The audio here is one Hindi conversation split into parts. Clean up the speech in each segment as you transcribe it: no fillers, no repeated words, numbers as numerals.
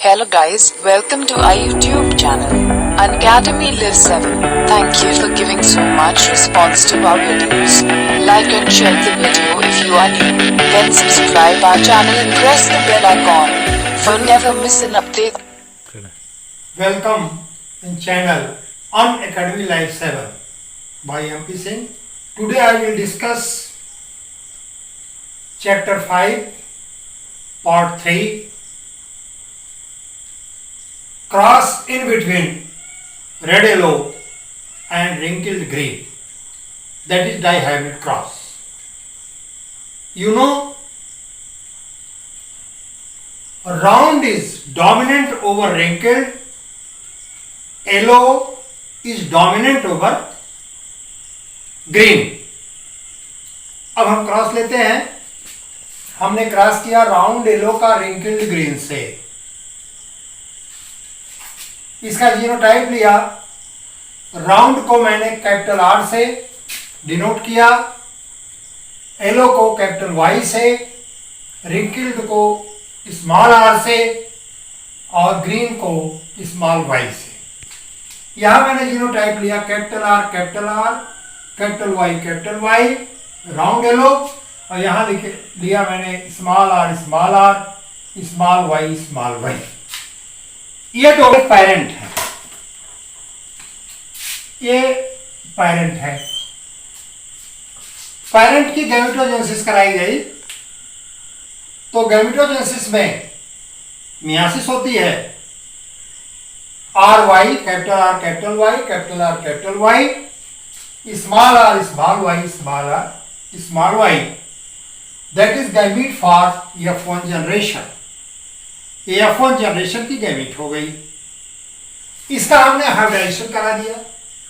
Hello guys, welcome to our YouTube channel, Unacademy Live 7. Thank you for giving so much response to our videos. Like and share the video if you are new. Then subscribe our channel and press the bell icon for never miss an update. Welcome in channel Unacademy Live 7 by MP Singh. Today I will discuss chapter 5 part 3, cross in between red yellow and wrinkled green, that is dihybrid cross. You know, round is dominant over wrinkled, yellow is dominant over green. अब हम क्रॉस लेते हैं. हमने क्रॉस किया राउंड येलो का रिंकल्ड ग्रीन से. इसका जीनोटाइप लिया. राउंड को मैंने कैपिटल आर से डिनोट किया, येलो को कैपिटल वाई से, रिंकल्ड को स्मॉल आर से और ग्रीन को स्मॉल वाई से. यहां मैंने जीनोटाइप लिया capital R capital Y round yellow, और यहां लिया मैंने स्मॉल आर स्मॉल वाई. ये दो पेरेंट है, ये पेरेंट है. पेरेंट की गैमेटोजेनेसिस कराई गई तो गैमेटोजेनेसिस में मियासिस होती है. R Y capital Y small R small Y, that is gamete for F1 generation. F1 generation की गैमीट हो गई. इसका हमने हाइब्रिडाइजेशन करा दिया,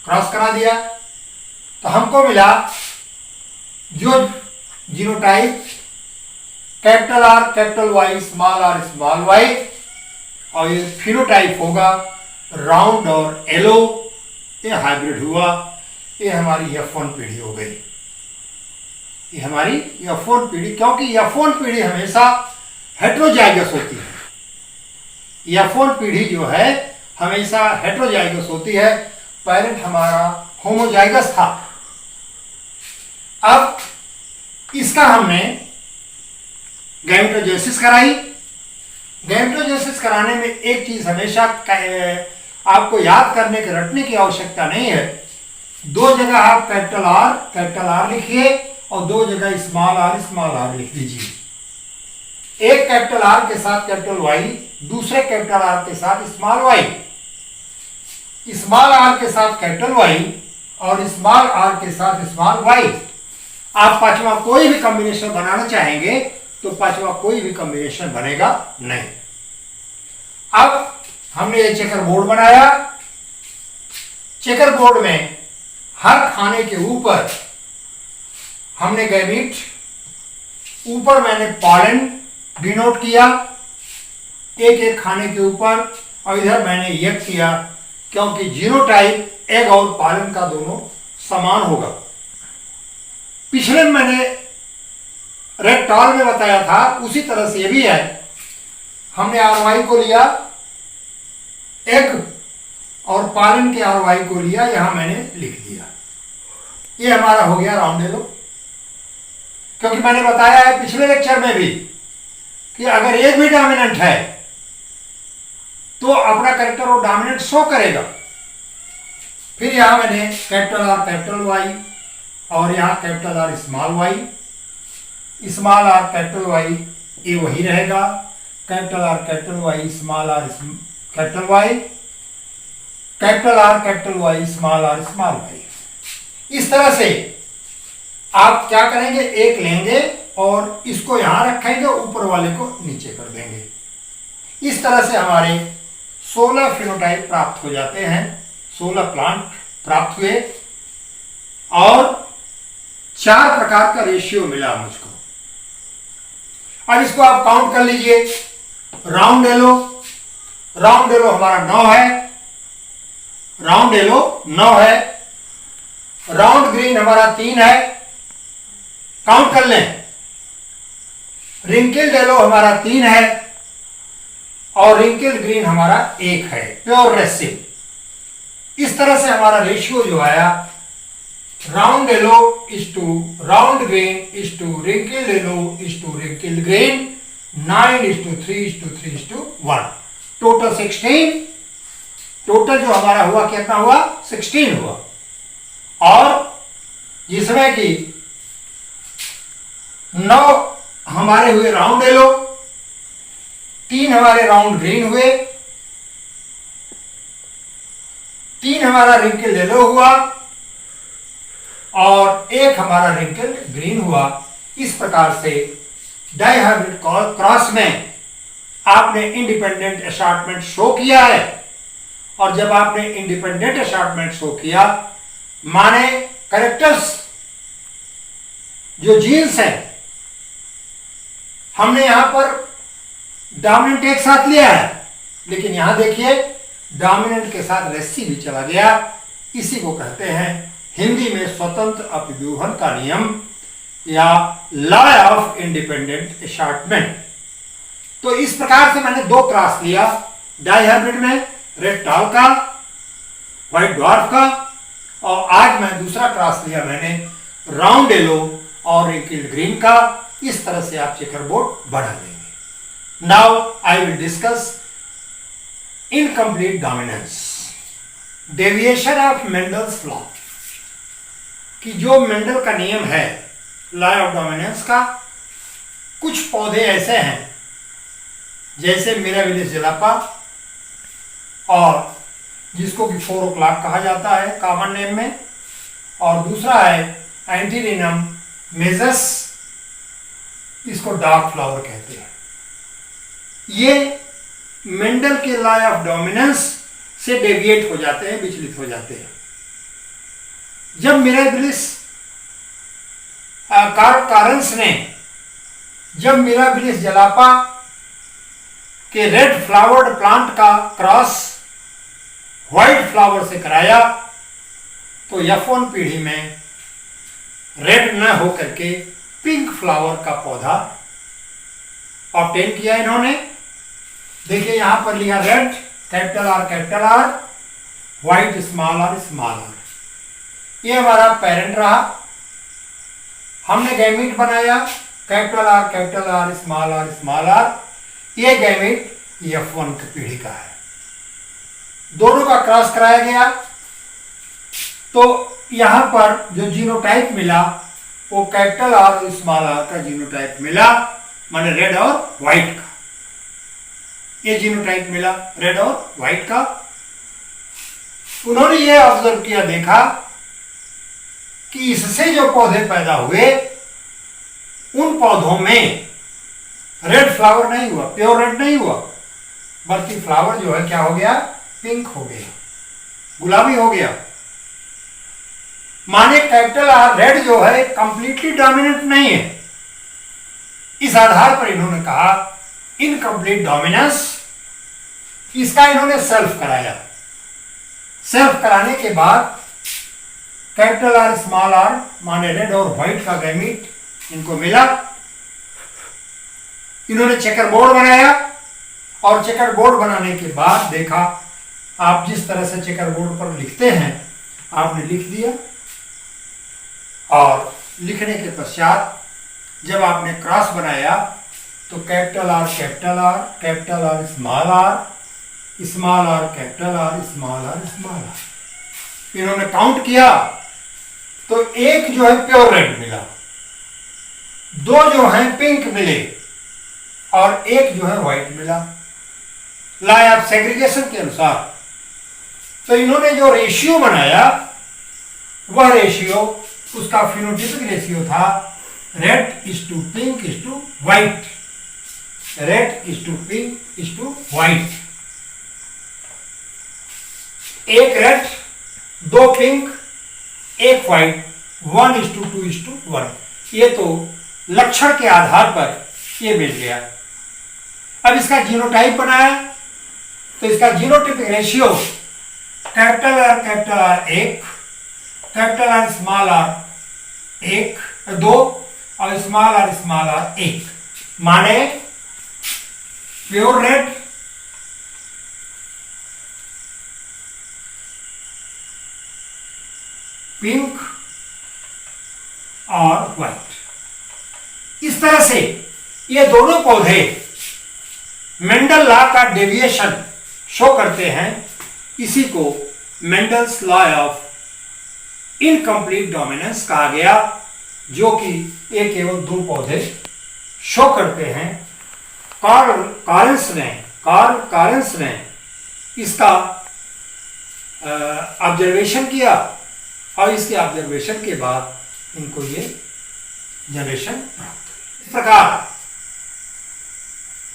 क्रॉस करा दिया, तो हमको मिला जो genotype capital R capital Y small Y, और ये फिनोटाइप होगा राउंड और येलो. ये हाइब्रिड हुआ. ये हमारी F1 पीढ़ी हो गई. ये हमारी F1 पीढ़ी, क्योंकि F1 पीढ़ी हमेशा हेट्रोजाइगस होती है. F1 पीढ़ी जो है हमेशा हेट्रोजाइगस होती है. पेरेंट हमारा होमोजाइगस था. अब इसका हमने गैमेटोजेनेसिस कराई. गैमेटोजेनेसिस कराने में एक चीज हमेशा आपको याद करने के रटने की आवश्यकता नहीं है. दो जगह आप कैपिटल आर लिखिए और दो जगह स्मॉल आर लिख दीजिए. एक कैपिटल आर के साथ कैपिटल वाई, दूसरे कैपिटल आर के साथ स्मॉल वाई, स्मॉल आर के साथ कैपिटल वाई और स्मॉल आर के साथ स्मॉल वाई. आप पांचवा कोई भी कॉम्बिनेशन बनाना चाहेंगे तो पांचवा कोई भी कॉम्बिनेशन बनेगा नहीं. अब हमने ये चेकर बोर्ड बनाया. चेकर बोर्ड में हर खाने के ऊपर हमने गैमीट, ऊपर मैंने पॉलन डिनोट किया एक एक खाने के ऊपर, और इधर मैंने यक किया, क्योंकि जीनोटाइप एग और पॉलन का दोनों समान होगा. पिछले में मैंने रेक्टॉल में बताया था, उसी तरह से ये भी है. हमने आरवाई को लिया एग और पालन के आरवाई को लिया, यहां मैंने लिख दिया. ये हमारा हो गया राउंड येलो. क्योंकि मैंने बताया है पिछले लेक्चर में भी कि अगर एक भी डोमिनेंट है तो अपना कैरेक्टर वो डोमिनेंट शो करेगा. फिर यहां मैंने कैपिटल वाई और यहां capital R small R capital Y, ये वही रहेगा. Capital Y small R capital Y, capital R Y small Y. इस तरह से आप क्या करेंगे, एक लेंगे और इसको यहां रखेंगे, ऊपर वाले को नीचे कर देंगे. इस तरह से हमारे 16 फिनोटाइप प्राप्त हो जाते हैं. 16 प्लांट प्राप्त हुए और 4 प्रकार का रेशियो मिला मुझको. अब इसको आप काउंट कर लीजिए. राउंड येलो हमारा 9 है. राउंड येलो 9 है. राउंड ग्रीन हमारा 3 है. काउंट कर लें. रिंकल्ड येलो हमारा 3 है. और रिंकल ग्रीन हमारा 1 है, प्योर रेसिव। इस तरह से हमारा रेशियो जो आया round yellow is to round green is to wrinkled yellow is to wrinkled green 9:3:3:1, total 16। Total जो हमारा हुआ कितना हुआ 16 हुआ। और जिसमें कि 9 हमारे हुए राउंड येलो, 3 हमारे राउंड ग्रीन हुए, 3 हमारा रिंकल येलो हुआ और 1 हमारा रिंकल ग्रीन हुआ। इस प्रकार से डाइहाइब्रिड क्रॉस में आपने इंडिपेंडेंट असार्टमेंट शो किया है। और जब आपने इंडिपेंडेंट असार्टमेंट शो किया माने कैरेक्टर्स जो जीन्स हैं हमने यहां पर डोमिनेंट एक साथ लिया है, लेकिन यहां देखिए डोमिनेंट के साथ रेसिव भी चला गया। इसी को कहते हैं हिंदी में स्वतंत्र अपव्यूहन का नियम या लॉ ऑफ इंडिपेंडेंट असार्टमेंट। तो इस प्रकार से मैंने 2 क्रॉस लिया डाइहाइब्रिड में, रेड टॉल का, व्हाइट ड्वार्फ का, और आज मैं दूसरा क्रॉस लिया मैंने राउंड येलो और रिंकल्ड ग्रीन का। इस तरह से आप चेकर बोर्ड बढ़ा देंगे। Now I will discuss incomplete dominance, deviation of Mendel's law, कि जो मेंडल का नियम है लॉ ऑफ डोमिनेंस का। कुछ पौधे ऐसे हैं जैसे मिराबिलिस जलापा, और जिसको कि 4 o'clock कहा जाता है कॉमन नेम में, और दूसरा है एंटीरिनम मेजस, इसको डार्क फ्लावर कहते हैं। ये मेंडल के लॉ ऑफ डोमिनेंस से डेविएट हो जाते हैं, विचलित हो जाते हैं। जब मिराबिलिस कारंस ने जब मिराबिलिस जलापा के रेड फ्लावर्ड प्लांट का क्रॉस व्हाइट फ्लावर से कराया तो F1 पीढ़ी में रेड न होकर के पिंक फ्लावर का पौधा ऑब्टेन किया इन्होंने। देखिए यहां पर लिखा red capital R, white small r। ये हमारा पेरेंट रहा, हमने गैमीट बनाया कैपिटल R, स्मॉल r। ये गैमीट F1 की पीढ़ी का है। दोनों का क्रॉस कराया गया तो यहां पर जो जीनोटाइप मिला वो कैपिटल R और स्मॉल r का जीनोटाइप मिला, माने रेड और व्हाइट का। ये जीनोटाइप मिला रेड और व्हाइट का। उन्होंने ये ऑब्जर्व किया, देखा कि इससे जो पौधे पैदा हुए उन पौधों में रेड फ्लावर नहीं हुआ, प्योर रेड नहीं हुआ, बल्कि फ्लावर जो है क्या हो गया, पिंक हो गया, गुलाबी हो गया। माने कैपिटल R रेड जो है कंप्लीटली डोमिनेंट नहीं है। इस आधार पर इन्होंने कहा इनकम्प्लीट डोमिनेंस। इसका इन्होंने सेल्फ कराया। सेल्फ कराने के बाद कैपिटल R, स्मॉल r माने रेड और व्हाइट का गैमीट इनको मिला। इन्होंने चेकर बोर्ड बनाया और चेकर बोर्ड बनाने के बाद देखा, आप जिस तरह से चेकर बोर्ड पर लिखते हैं आपने लिख दिया, और लिखने के पश्चात जब आपने क्रॉस बनाया तो capital R, capital R, small r, small r, capital R, small r। इन्होंने काउंट किया तो एक जो है प्योर रेड मिला, 2 जो है पिंक मिले और एक जो है व्हाइट मिला, लॉ ऑफ सेग्रीगेशन के अनुसार। तो इन्होंने जो रेशियो बनाया वह रेशियो, उसका फिनोटाइपिक रेशियो था red is to pink is to white, red is to pink is to white. एक रेड, 2 पिंक, 1 व्हाइट, 1:2:1। ये तो लक्षण के आधार पर ये मिल गया। अब इसका जीनोटाइप बनाया तो इसका genotypic ratio capital R 1, capital R, small r 2 और स्मॉल r 1, माने प्योर रेड पिंक और व्हाइट। इस तरह से ये दोनों पौधे मेंडल लॉ का डेविएशन शो करते हैं। इसी को Mendel's law of incomplete dominance कहा गया, जो कि एक एवं दो पौधे शो करते हैं। कार्ल कारेंस ने इसका ऑब्जर्वेशन किया और इसके ऑब्जर्वेशन के बाद इनको ये जनरेशन प्राप्त हुई। इस प्रकार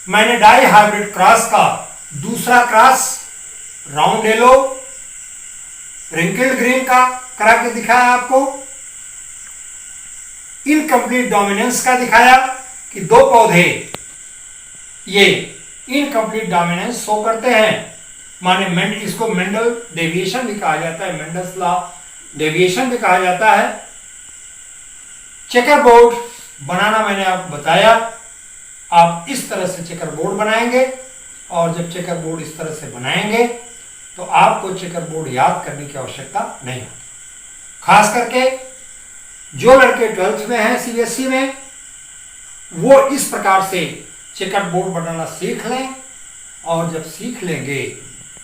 मैंने डाई हाइब्रिड क्रॉस का दूसरा cross round yellow wrinkled green का करा के दिखाया आपको। इनकम्प्लीट डोमिनेंस का दिखाया कि दो पौधे ये इनकम्प्लीट डोमिनेंस शो करते हैं, माने इसको मेंडल डेविएशन भी कहा जाता है, मेंडल्स लॉ डेविएशन भी कहा जाता है। चेकर बोर्ड बनाना मैंने आपको बताया। आप इस तरह से चेकर बोर्ड बनाएंगे और जब चेकर बोर्ड इस तरह से बनाएंगे तो आपको चेकर बोर्ड याद करने की आवश्यकता नहीं होगी। खास करके जो लड़के 12th में हैं सीबीएसई में, वो इस प्रकार से चेकर बोर्ड बनाना सीख लें और जब सीख लेंगे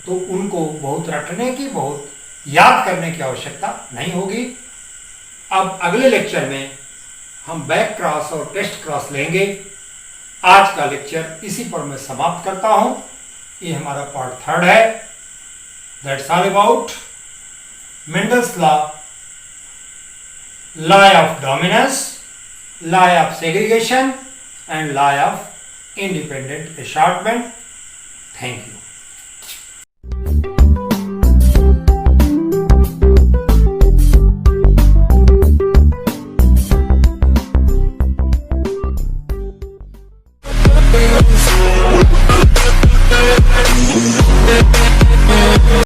तो उनको बहुत रटने की, बहुत याद करने की आवश्यकता नहीं होगी। अब अगले लेक्चर में हम बैक क्रॉस और टेस्ट क्रॉस लेंगे। आज का लेक्चर इसी पर मैं समाप्त करता हूं। ये हमारा पार्ट 3 है। That's all about Mendel's law, law of dominance, law of segregation and law of independent assortment. Thank you.